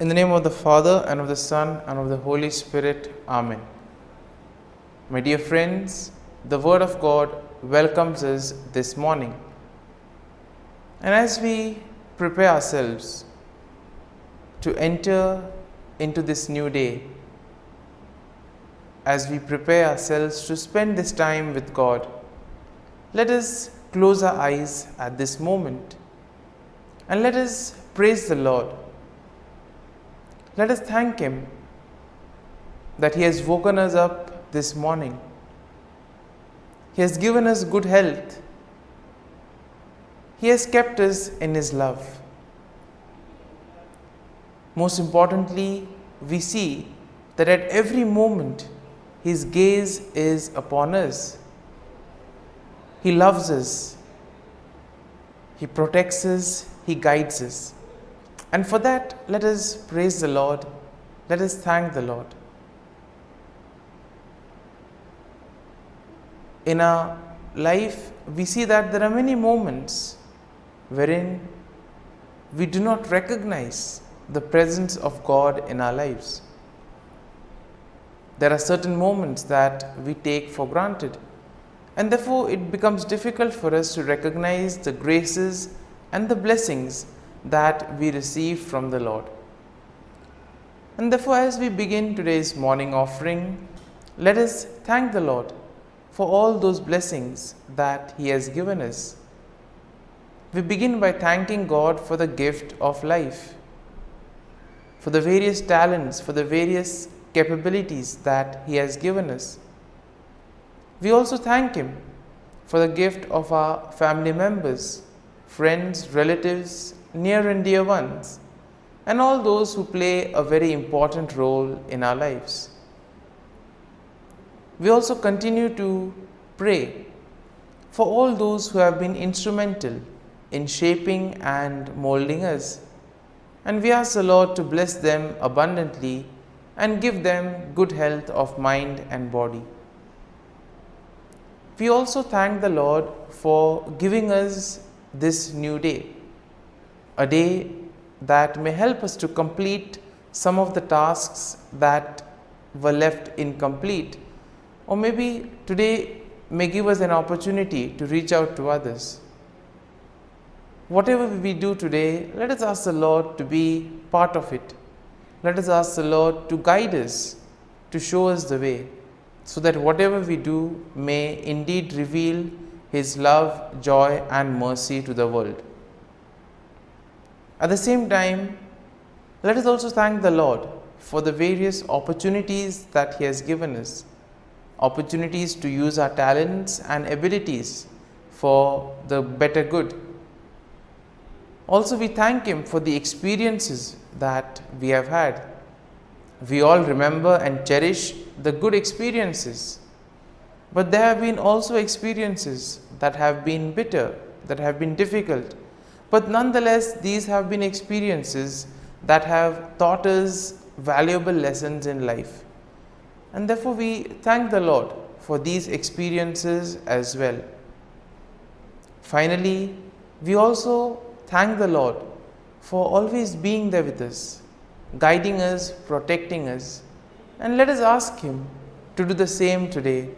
In the name of the Father, and of the Son, and of the Holy Spirit. Amen. My dear friends, the Word of God welcomes us this morning. And as we prepare ourselves to enter into this new day, as we prepare ourselves to spend this time with God, let us close our eyes at this moment and let us praise the Lord. Let us thank Him that He has woken us up this morning. He has given us good health. He has kept us in His love. Most importantly, we see that at every moment His gaze is upon us. He loves us. He protects us. He guides us. And for that, let us praise the Lord. Let us thank the Lord. In our life, we see that there are many moments wherein we do not recognize the presence of God in our lives. There are certain moments that we take for granted, and therefore it becomes difficult for us to recognize the graces and the blessings that we receive from the Lord. And therefore, as we begin today's morning offering, let us thank the Lord for all those blessings that He has given us. We begin by thanking God for the gift of life, for the various talents, for the various capabilities that He has given us. We also thank Him for the gift of our family members, friends, relatives, near and dear ones, and all those who play a very important role in our lives. We also continue to pray for all those who have been instrumental in shaping and molding us, and we ask the Lord to bless them abundantly and give them good health of mind and body. We also thank the Lord for giving us this new day, a day that may help us to complete some of the tasks that were left incomplete, or maybe today may give us an opportunity to reach out to others. Whatever we do today, let us ask the Lord to be part of it. Let us ask the Lord to guide us, to show us the way, so that whatever we do may indeed reveal His love, joy, and mercy to the world. At the same time, let us also thank the Lord for the various opportunities that He has given us, opportunities to use our talents and abilities for the better good. Also, we thank Him for the experiences that we have had. We all remember and cherish the good experiences, but there have been also experiences that have been bitter, that have been difficult. But nonetheless, these have been experiences that have taught us valuable lessons in life. And therefore, we thank the Lord for these experiences as well. Finally, we also thank the Lord for always being there with us, guiding us, protecting us. And let us ask Him to do the same today,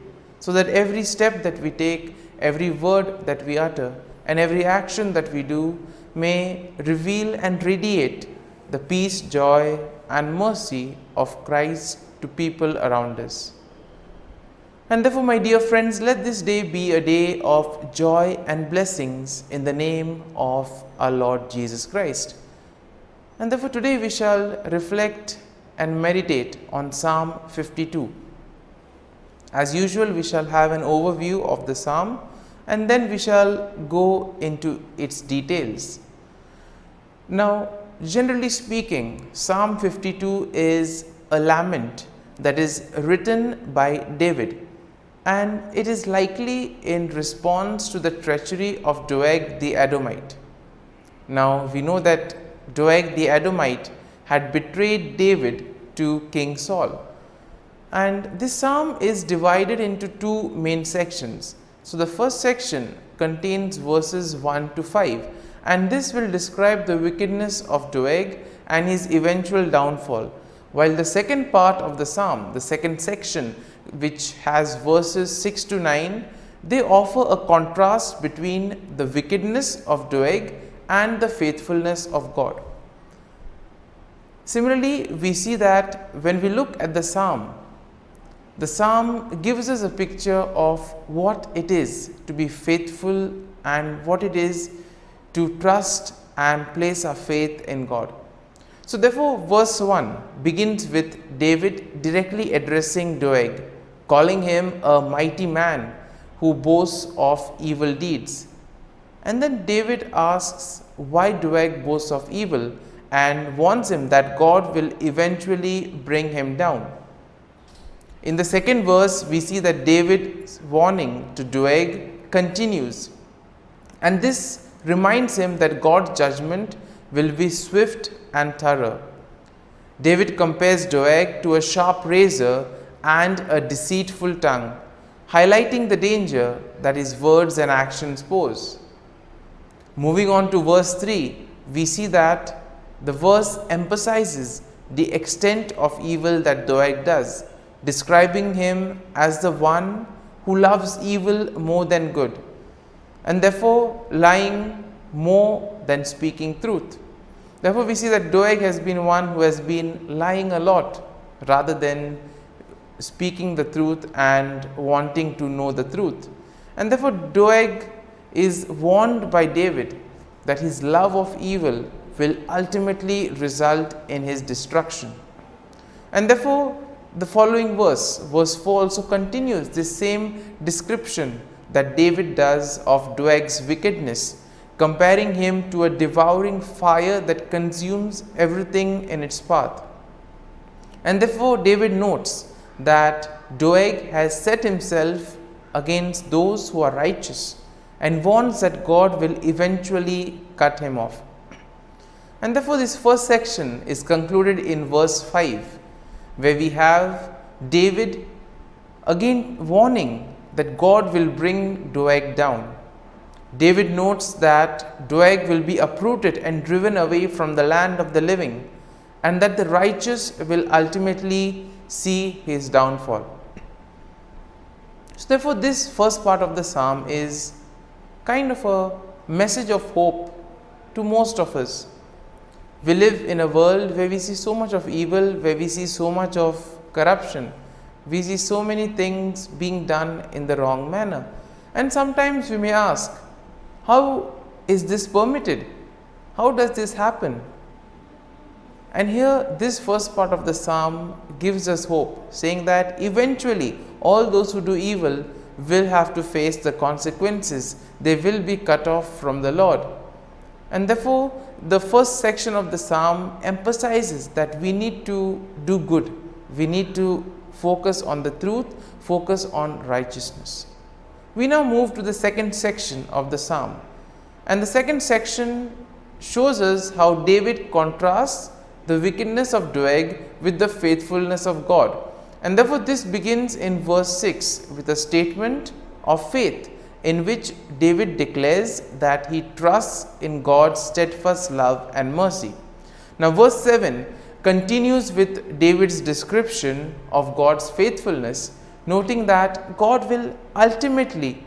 so that every step that we take, every word that we utter, and every action that we do may reveal and radiate the peace, joy, and mercy of Christ to people around us. And therefore, my dear friends, let this day be a day of joy and blessings in the name of our Lord Jesus Christ. And therefore, today we shall reflect and meditate on Psalm 52. As usual, we shall have an overview of the psalm, and then we shall go into its details. Now, generally speaking, Psalm 52 is a lament that is written by David, and it is likely in response to the treachery of Doeg the Edomite. Now, we know that Doeg the Edomite had betrayed David to King Saul, and this psalm is divided into two main sections. So the first section contains verses 1 to 5, and this will describe the wickedness of Doeg and his eventual downfall. While the second part of the psalm, the second section, which has verses 6 to 9, they offer a contrast between the wickedness of Doeg and the faithfulness of God. Similarly, we see that when we look at the psalm gives us a picture of what it is to be faithful and what it is to trust and place our faith in God. So therefore, verse 1 begins with David directly addressing Doeg, calling him a mighty man who boasts of evil deeds. And then David asks why Doeg boasts of evil and warns him that God will eventually bring him down. In the second verse, we see that David's warning to Doeg continues, and this reminds him that God's judgment will be swift and thorough. David compares Doeg to a sharp razor and a deceitful tongue, highlighting the danger that his words and actions pose. Moving on to verse 3, we see that the verse emphasizes the extent of evil that Doeg does, describing him as the one who loves evil more than good, and therefore lying more than speaking truth. Therefore, we see that Doeg has been one who has been lying a lot rather than speaking the truth and wanting to know the truth. And therefore, Doeg is warned by David that his love of evil will ultimately result in his destruction. And therefore, the following verse 4 also continues this same description that David does of Doeg's wickedness, comparing him to a devouring fire that consumes everything in its path. And therefore, David notes that Doeg has set himself against those who are righteous and warns that God will eventually cut him off. And therefore, this first section is concluded in verse 5, where we have David again warning that God will bring Doeg down. David notes that Doeg will be uprooted and driven away from the land of the living, and that the righteous will ultimately see his downfall. So therefore, this first part of the psalm is kind of a message of hope to most of us. We live in a world where we see so much of evil, where we see so much of corruption. We see so many things being done in the wrong manner. And sometimes we may ask, how is this permitted? How does this happen? And here, this first part of the psalm gives us hope, saying that eventually all those who do evil will have to face the consequences. They will be cut off from the Lord. And therefore, the first section of the psalm emphasizes that we need to do good. We need to focus on the truth, focus on righteousness. We now move to the second section of the psalm. And the second section shows us how David contrasts the wickedness of Doeg with the faithfulness of God. And therefore, this begins in verse 6 with a statement of faith, in which David declares that he trusts in God's steadfast love and mercy. Now, verse 7 continues with David's description of God's faithfulness, noting that God will ultimately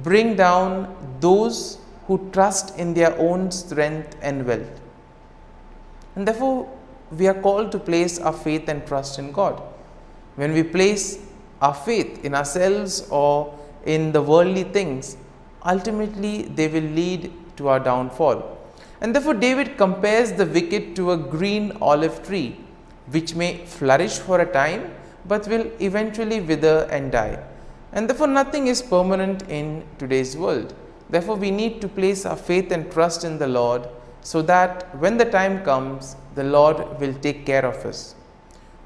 bring down those who trust in their own strength and wealth. And therefore, we are called to place our faith and trust in God. When we place our faith in ourselves or in the worldly things, ultimately they will lead to our downfall. And therefore, David compares the wicked to a green olive tree, which may flourish for a time, but will eventually wither and die. And therefore, nothing is permanent in today's world. Therefore, we need to place our faith and trust in the Lord, so that when the time comes, the Lord will take care of us.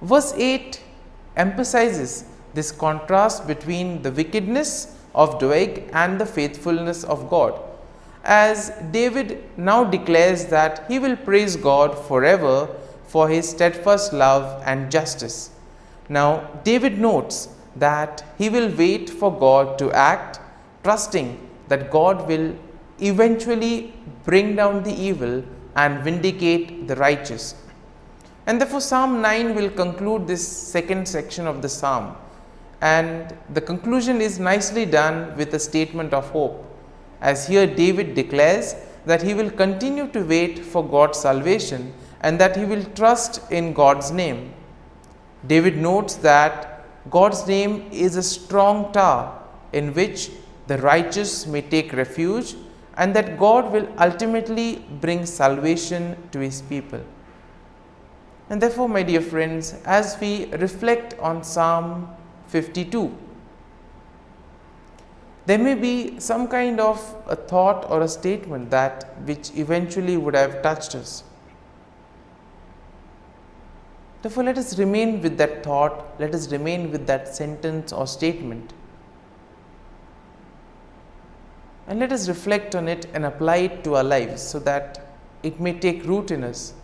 Verse 8 emphasizes this contrast between the wickedness of Doeg and the faithfulness of God, as David now declares that he will praise God forever for his steadfast love and justice. Now, David notes that he will wait for God to act, trusting that God will eventually bring down the evil and vindicate the righteous. And therefore Psalm 9 will conclude this second section of the psalm, and the conclusion is nicely done with a statement of hope, as here David declares that he will continue to wait for God's salvation and that he will trust in God's name. David notes that God's name is a strong tower in which the righteous may take refuge, and that God will ultimately bring salvation to his people. And therefore, my dear friends, as we reflect on Psalm 52, there may be some kind of a thought or a statement that which eventually would have touched us. Therefore, let us remain with that thought, let us remain with that sentence or statement, and let us reflect on it and apply it to our lives so that it may take root in us.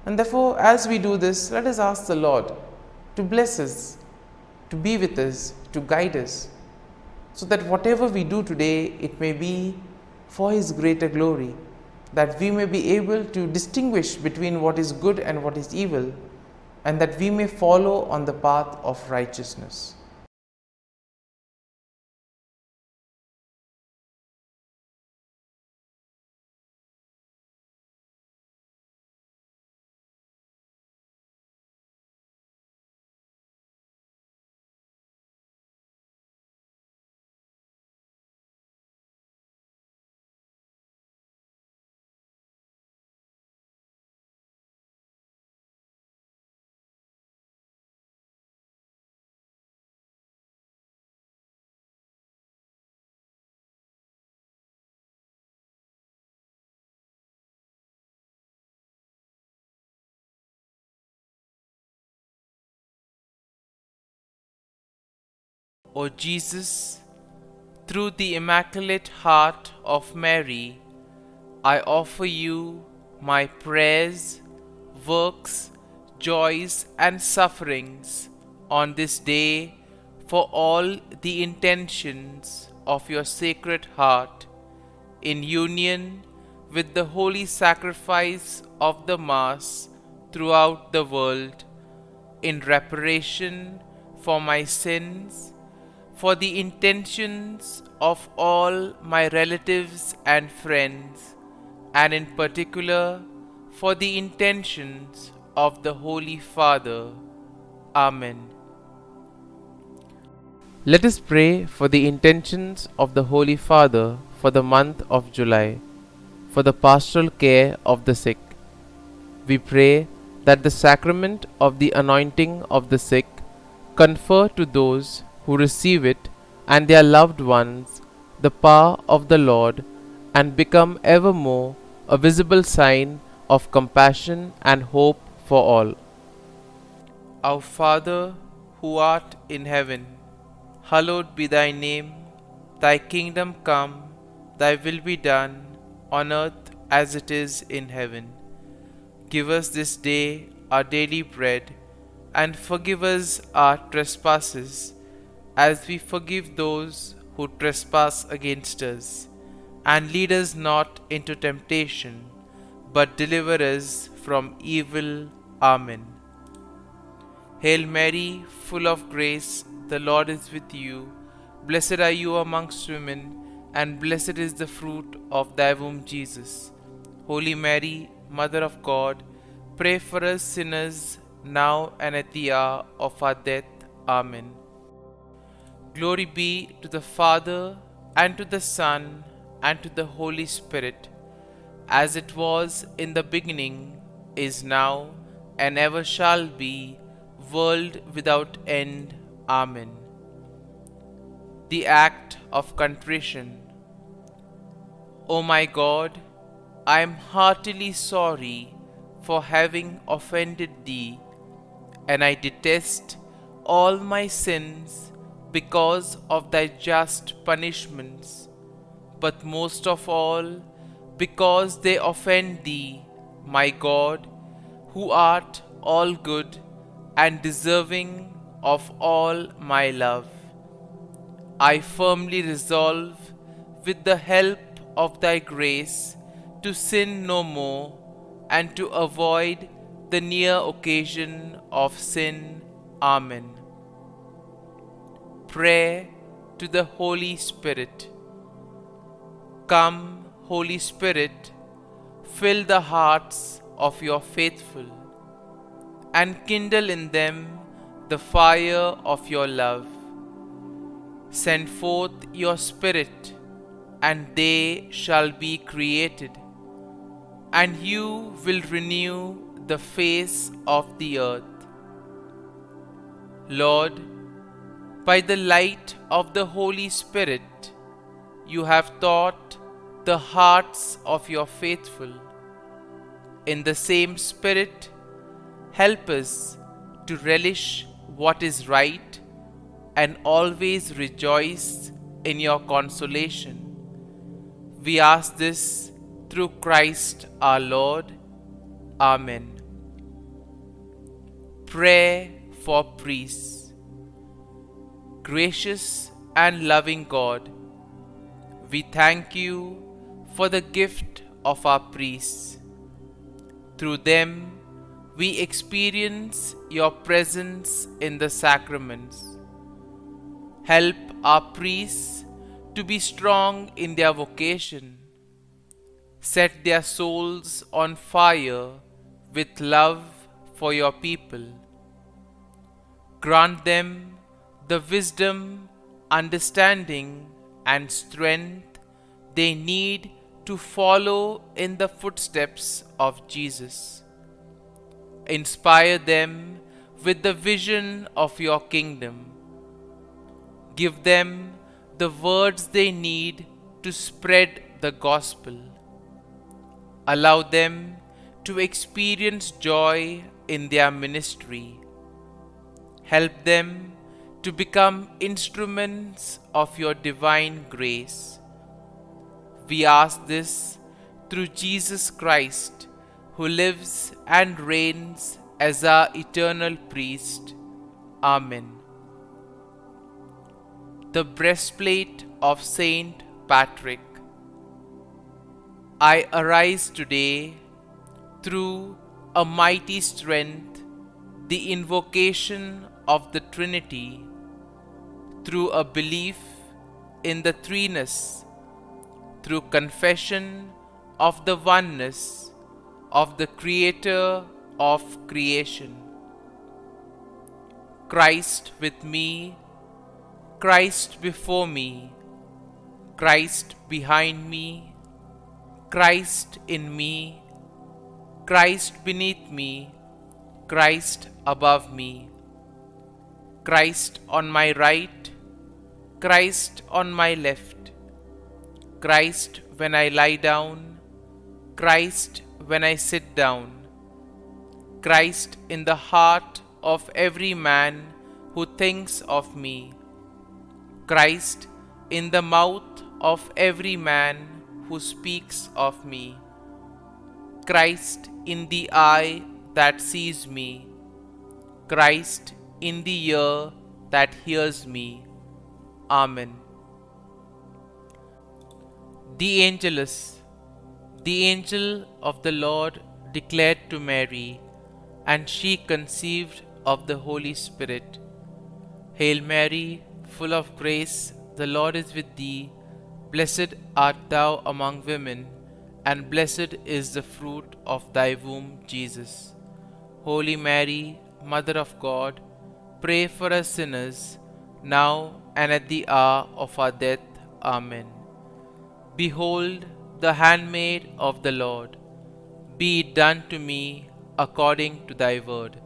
And therefore, as we do this, let us ask the Lord to bless us, to be with us, to guide us, so that whatever we do today, it may be for His greater glory, that we may be able to distinguish between what is good and what is evil, and that we may follow on the path of righteousness. O Jesus, through the Immaculate Heart of Mary, I offer you my prayers, works, joys, and sufferings on this day for all the intentions of your Sacred Heart, in union with the holy sacrifice of the Mass throughout the world, in reparation for my sins, for the intentions of all my relatives and friends, and in particular for the intentions of the Holy Father. Amen. Let us pray for the intentions of the Holy Father for the month of July, for the pastoral care of the sick. We pray that the sacrament of the anointing of the sick confer to those who receive it and their loved ones the power of the Lord, and become evermore a visible sign of compassion and hope for all. Our Father, who art in heaven, hallowed be thy name. Thy kingdom come, thy will be done, on earth as it is in heaven. Give us this day our daily bread, and forgive us our trespasses, as we forgive those who trespass against us. And lead us not into temptation, but deliver us from evil. Amen. Hail Mary, full of grace, the Lord is with you. Blessed are you amongst women, and blessed is the fruit of thy womb, Jesus. Holy Mary, Mother of God, pray for us sinners, now and at the hour of our death. Amen. Glory be to the Father, and to the Son, and to the Holy Spirit, as it was in the beginning, is now, and ever shall be, world without end. Amen. The Act of Contrition. O my God, I am heartily sorry for having offended Thee, and I detest all my sins because of Thy just punishments, but most of all because they offend Thee, my God, who art all good and deserving of all my love. I firmly resolve, with the help of Thy grace, to sin no more, and to avoid the near occasion of sin. Amen. Prayer to the Holy Spirit. Come, Holy Spirit, fill the hearts of your faithful, and kindle in them the fire of your love. Send forth your Spirit, and they shall be created, and you will renew the face of the earth. Lord, by the light of the Holy Spirit, you have taught the hearts of your faithful. In the same Spirit, help us to relish what is right and always rejoice in your consolation. We ask this through Christ our Lord. Amen. Prayer for priests. Gracious and loving God, we thank you for the gift of our priests. Through them, we experience your presence in the sacraments. Help our priests to be strong in their vocation. Set their souls on fire with love for your people. Grant them the wisdom, understanding, and strength they need to follow in the footsteps of Jesus. Inspire them with the vision of your kingdom. Give them the words they need to spread the gospel. Allow them to experience joy in their ministry. Help them to become instruments of your divine grace. We ask this through Jesus Christ, who lives and reigns as our eternal priest. Amen. The breastplate of Saint Patrick. I arise today through a mighty strength, the invocation of the Trinity, through a belief in the threeness, through confession of the oneness of the Creator of creation. Christ with me, Christ before me, Christ behind me, Christ in me, Christ beneath me, Christ above me, Christ on my right, Christ on my left, Christ when I lie down, Christ when I sit down, Christ in the heart of every man who thinks of me, Christ in the mouth of every man who speaks of me, Christ in the eye that sees me, Christ in the ear that hears me. Amen. The Angelus. The angel of the Lord declared to Mary, and she conceived of the Holy Spirit. Hail Mary, full of grace, the Lord is with thee. Blessed art thou among women, and blessed is the fruit of thy womb, Jesus. Holy Mary, Mother of God, pray for us sinners, now and at the hour of our death. Amen. Behold, the handmaid of the Lord. Be it done to me according to thy word.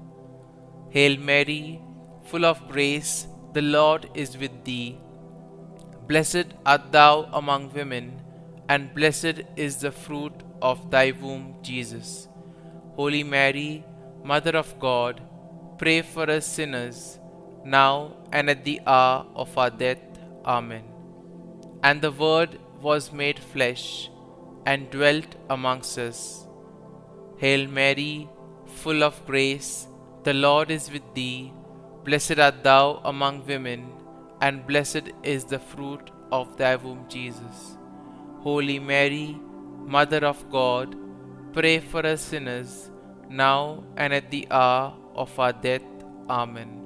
Hail Mary, full of grace, the Lord is with thee. Blessed art thou among women, and blessed is the fruit of thy womb, Jesus. Holy Mary, Mother of God, pray for us sinners, now and at the hour of our death. Amen. And the Word was made flesh, and dwelt amongst us. Hail Mary, full of grace, the Lord is with thee. Blessed art thou among women, and blessed is the fruit of thy womb, Jesus. Holy Mary, Mother of God, pray for us sinners, now and at the hour of our death. Amen.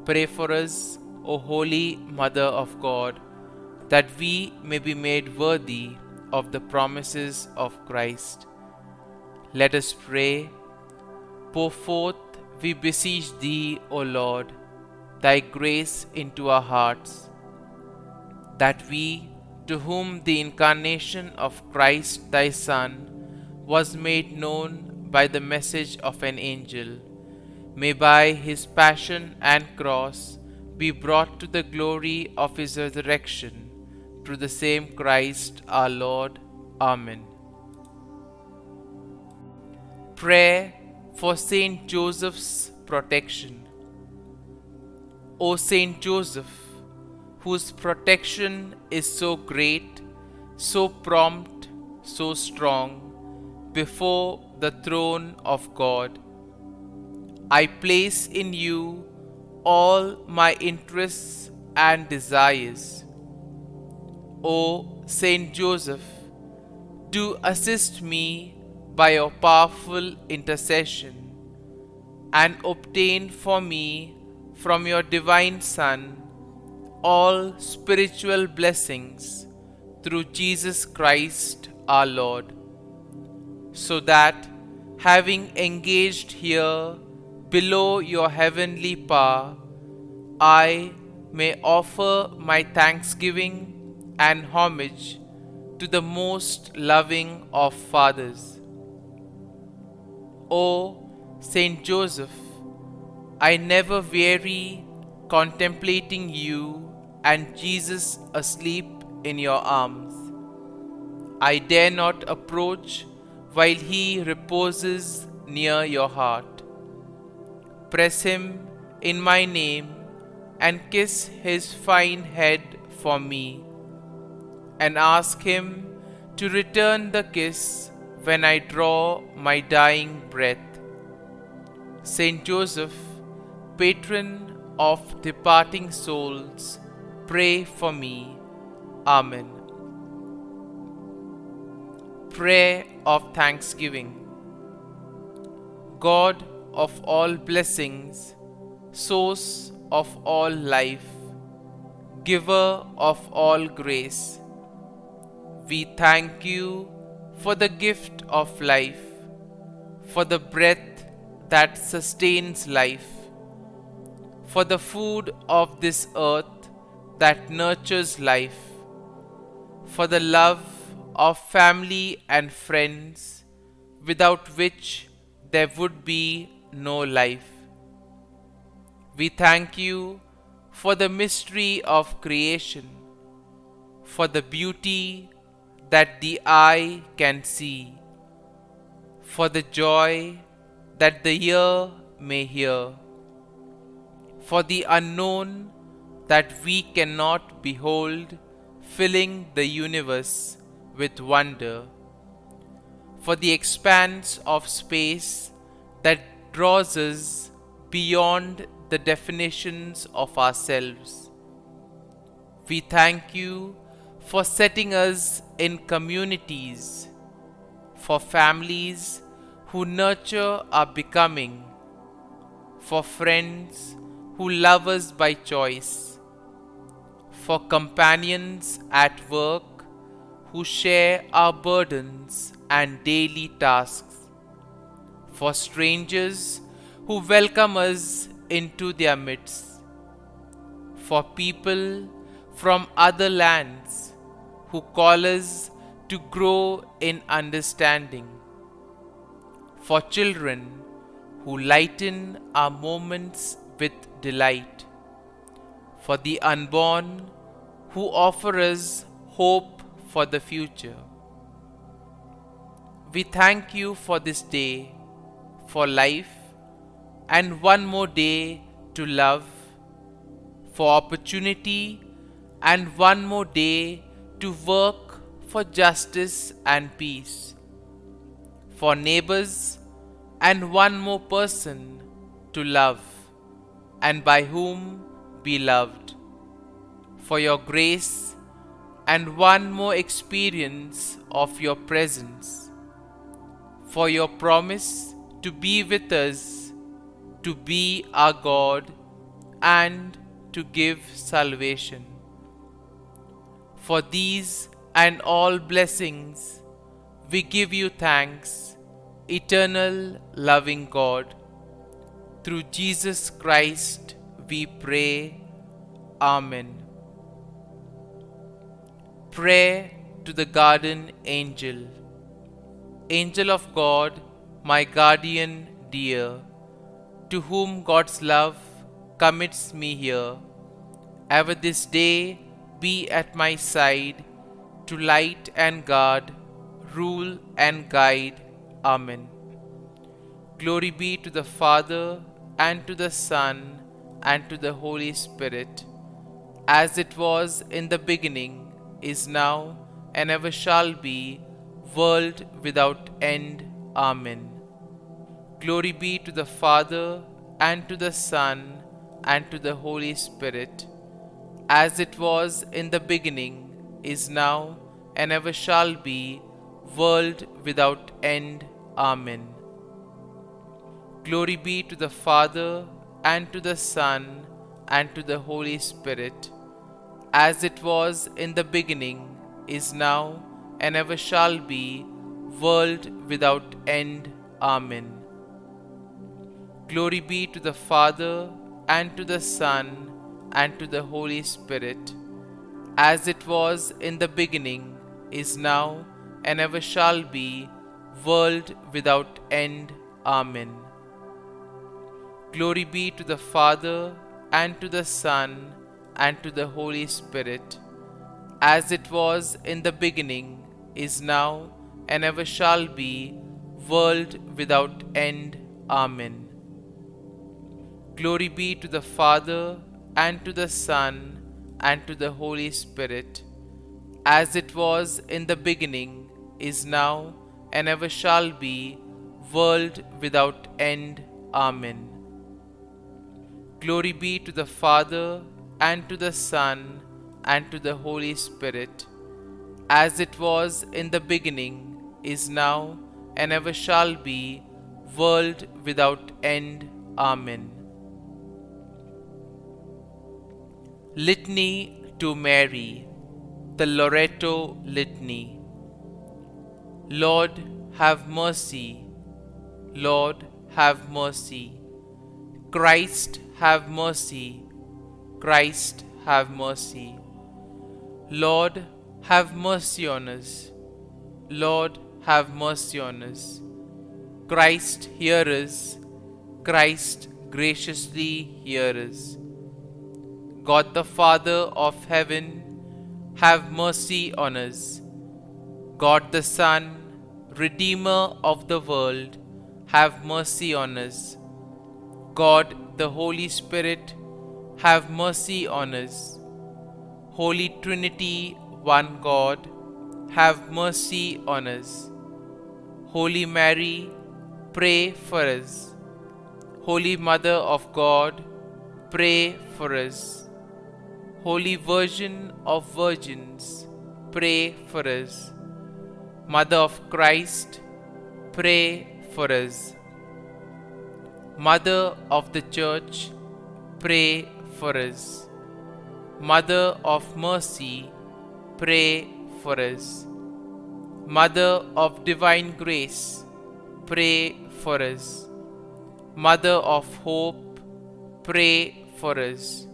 Pray for us, O Holy Mother of God, that we may be made worthy of the promises of Christ. Let us pray. Pour forth, we beseech Thee, O Lord, Thy grace into our hearts, that we, to whom the incarnation of Christ Thy Son was made known by the message of an angel, may by His passion and cross be brought to the glory of His resurrection, through the same Christ our Lord. Amen. Prayer for Saint Joseph's protection. O Saint Joseph, whose protection is so great, so prompt, so strong, before the throne of God, I place in you all my interests and desires. O Saint Joseph, do assist me by your powerful intercession, and obtain for me from your divine Son all spiritual blessings through Jesus Christ our Lord, so that, having engaged here below your heavenly power, I may offer my thanksgiving and homage to the most loving of fathers. O Saint Joseph, I never weary contemplating you and Jesus asleep in your arms. I dare not approach while He reposes near your heart. Press Him in my name and kiss His fine head for me, and ask Him to return the kiss when I draw my dying breath. Saint Joseph, patron of departing souls, pray for me. Amen. Prayer of Thanksgiving. God of all blessings, source of all life, giver of all grace, we thank you for the gift of life, for the breath that sustains life, for the food of this earth that nurtures life, for the love of family and friends, without which there would be no life. We thank you for the mystery of creation, for the beauty that the eye can see, for the joy that the ear may hear, for the unknown that we cannot behold, filling the universe with wonder, for the expanse of space that draws us beyond the definitions of ourselves. We thank you for setting us in communities, for families who nurture our becoming, for friends who love us by choice, for companions at work who share our burdens and daily tasks, for strangers who welcome us into their midst, for people from other lands who call us to grow in understanding, for children who lighten our moments with delight, for the unborn who offer us hope for the future. We thank you for this day, for life, and one more day to love, for opportunity, and one more day to work for justice and peace, for neighbors, and one more person to love, and by whom be loved, for your grace, and one more experience of your presence, for your promise to be with us, to be our God, and to give salvation. For these and all blessings, we give you thanks, eternal loving God. Through Jesus Christ we pray. Amen. Prayer to the Guardian Angel. Angel of God, my guardian dear, to whom God's love commits me here, ever this day be at my side, to light and guard, rule and guide. Amen. Glory be to the Father, and to the Son, and to the Holy Spirit, as it was in the beginning, is now, and ever shall be, world without end. Amen. Glory be to the Father, and to the Son, and to the Holy Spirit, as it was in the beginning, is now, and ever shall be, world without end. Amen. Glory be to the Father, and to the Son, and to the Holy Spirit, as it was in the beginning, is now, and ever shall be, world without end. Amen. Glory be to the Father, and to the Son, and to the Holy Spirit, as it was in the beginning, is now, and ever shall be, world without end. Amen. Glory be to the Father, and to the Son, and to the Holy Spirit, as it was in the beginning, is now, and ever shall be, world without end. Amen. Glory be to the Father, and to the Son, and to the Holy Spirit, as it was in the beginning, is now, and ever shall be, world without end. Amen. Glory be to the Father, and to the Son, and to the Holy Spirit, as it was in the beginning, is now, and ever shall be, world without end. Amen. Litany to Mary, the Loreto Litany. Lord, have mercy. Lord, have mercy. Christ, have mercy. Christ, have mercy. Lord, have mercy on us. Lord, have mercy on us. Christ, hear us. Christ, graciously hear us. God the Father of heaven, have mercy on us. God the Son, Redeemer of the world, have mercy on us. God the Holy Spirit, have mercy on us. Holy Trinity, one God, have mercy on us. Holy Mary, pray for us. Holy Mother of God, pray for us. Holy Virgin of Virgins, pray for us. Mother of Christ, pray for us. Mother of the Church, pray for us. Mother of Mercy, pray for us. Mother of Divine Grace, pray for us. Mother of Hope, pray for us.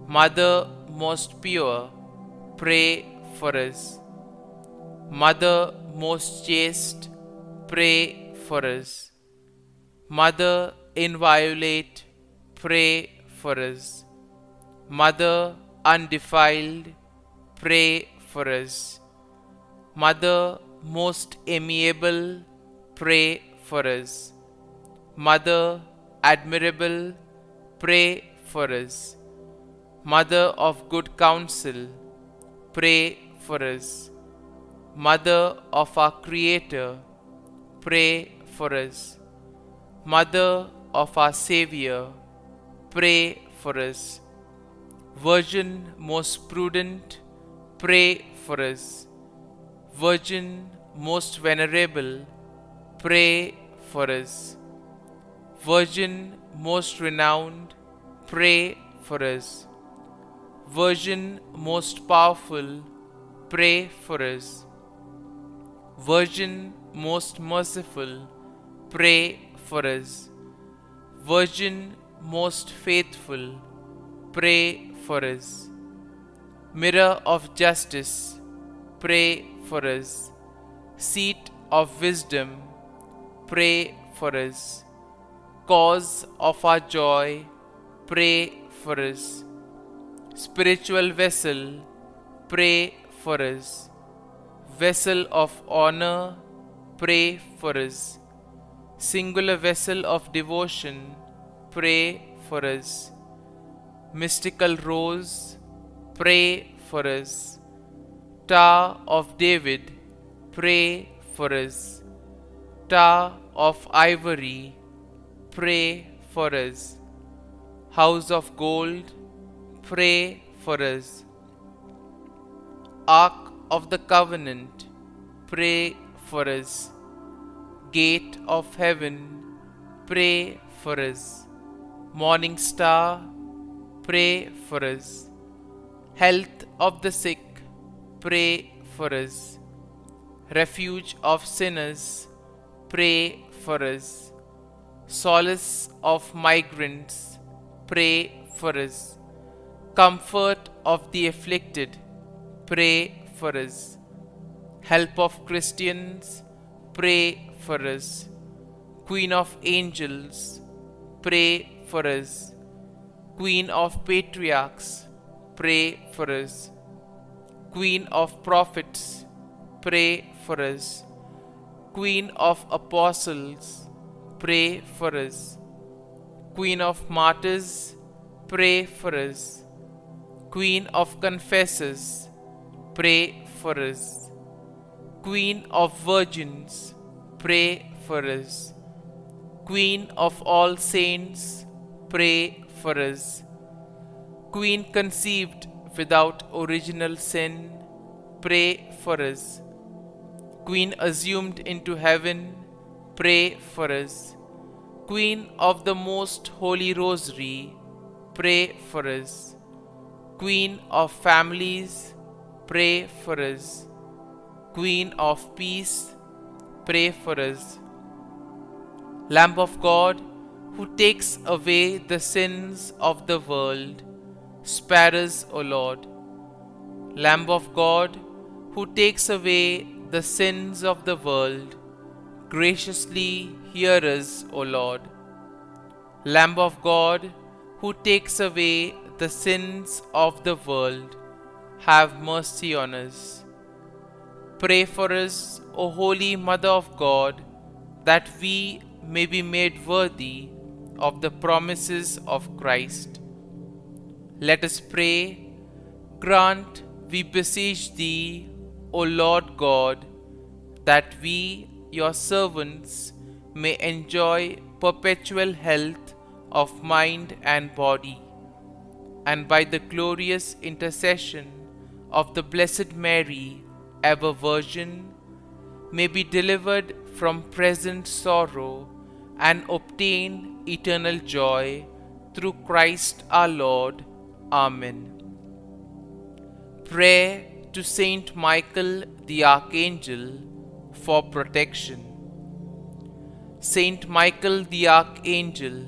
Mother most pure, pray for us. Mother most chaste, pray for us. Mother inviolate, pray for us. Mother undefiled, pray for us. Mother most amiable, pray for us. Mother admirable, pray for us. Mother of good counsel, pray for us. Mother of our Creator, pray for us. Mother of our Savior, pray for us. Virgin most prudent, pray for us. Virgin most venerable, pray for us. Virgin most renowned, pray for us. Virgin most powerful, pray for us. Virgin most merciful, pray for us. Virgin most faithful, pray for us. Mirror of justice, pray for us. Seat of wisdom, pray for us. Cause of our joy, pray for us. Spiritual vessel, pray for us. Vessel of honor, pray for us. Singular vessel of devotion, pray for us. Mystical rose, pray for us. Tower of David, pray for us. Tower of ivory, pray for us. House of gold, pray for us. Ark of the covenant, pray for us. Gate of heaven, pray for us. Morning star, pray for us. Health of the sick, pray for us. Refuge of sinners, pray for us. Solace of migrants, pray for us. Comfort of the afflicted, pray for us. Help of Christians, pray for us. Queen of angels, pray for us. Queen of patriarchs, pray for us. Queen of prophets, pray for us. Queen of apostles, pray for us. Queen of martyrs, pray for us. Queen of confessors, pray for us. Queen of virgins, pray for us. Queen of all saints, pray for us. Queen conceived without original sin, pray for us. Queen assumed into heaven, pray for us. Queen of the most holy rosary, pray for us. Queen of families, pray for us. Queen of peace, pray for us. Lamb of God, who takes away the sins of the world, spare us, O Lord. Lamb of God, who takes away the sins of the world, graciously hear us, O Lord. Lamb of God, who takes away the sins of the world, have mercy on us. Pray for us, O Holy Mother of God, that we may be made worthy of the promises of Christ. Let us pray. Grant, we beseech Thee, O Lord God, that we, Your servants, may enjoy perpetual health of mind and body, and by the glorious intercession of the Blessed Mary, ever Virgin, may be delivered from present sorrow and obtain eternal joy through Christ our Lord. Amen. Prayer to Saint Michael the Archangel for protection. Saint Michael the Archangel,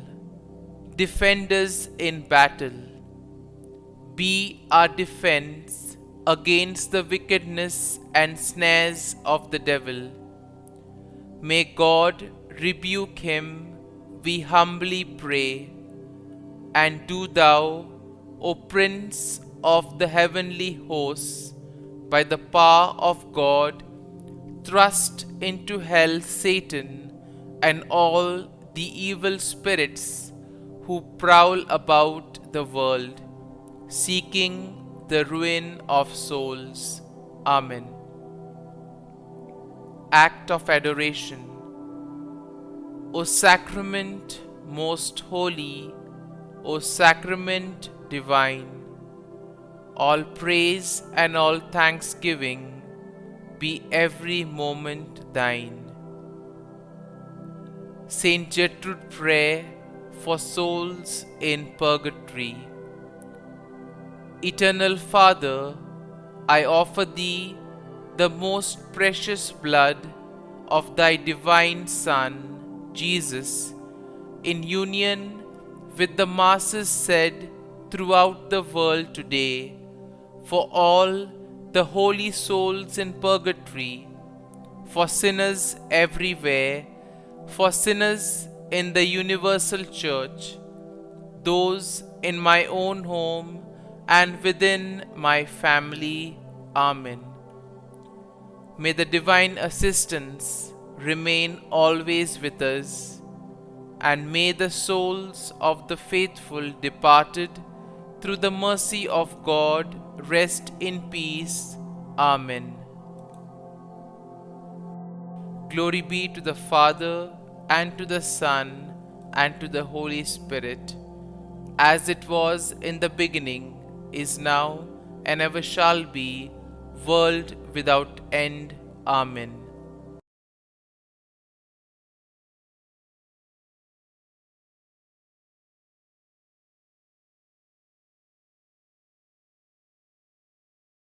defend us in battle. Be our defense against the wickedness and snares of the devil. May God rebuke him, we humbly pray. And do Thou, O Prince of the heavenly hosts, by the power of God, thrust into hell Satan and all the evil spirits who prowl about the world, seeking the ruin of souls. Amen. Act of Adoration. O Sacrament most holy, O Sacrament divine, all praise and all thanksgiving be every moment Thine. Saint Gertrude, pray for souls in purgatory. Eternal Father, I offer Thee the most precious blood of Thy divine Son, Jesus, in union with the masses said throughout the world today, for all the holy souls in purgatory, for sinners everywhere, for sinners in the universal church, those in my own home and within my family. Amen. May the divine assistance remain always with us, and may the souls of the faithful departed through the mercy of God rest in peace. Amen. Glory be to the Father, and to the Son, and to the Holy Spirit, as it was in the beginning, is now, and ever shall be, world without end. Amen.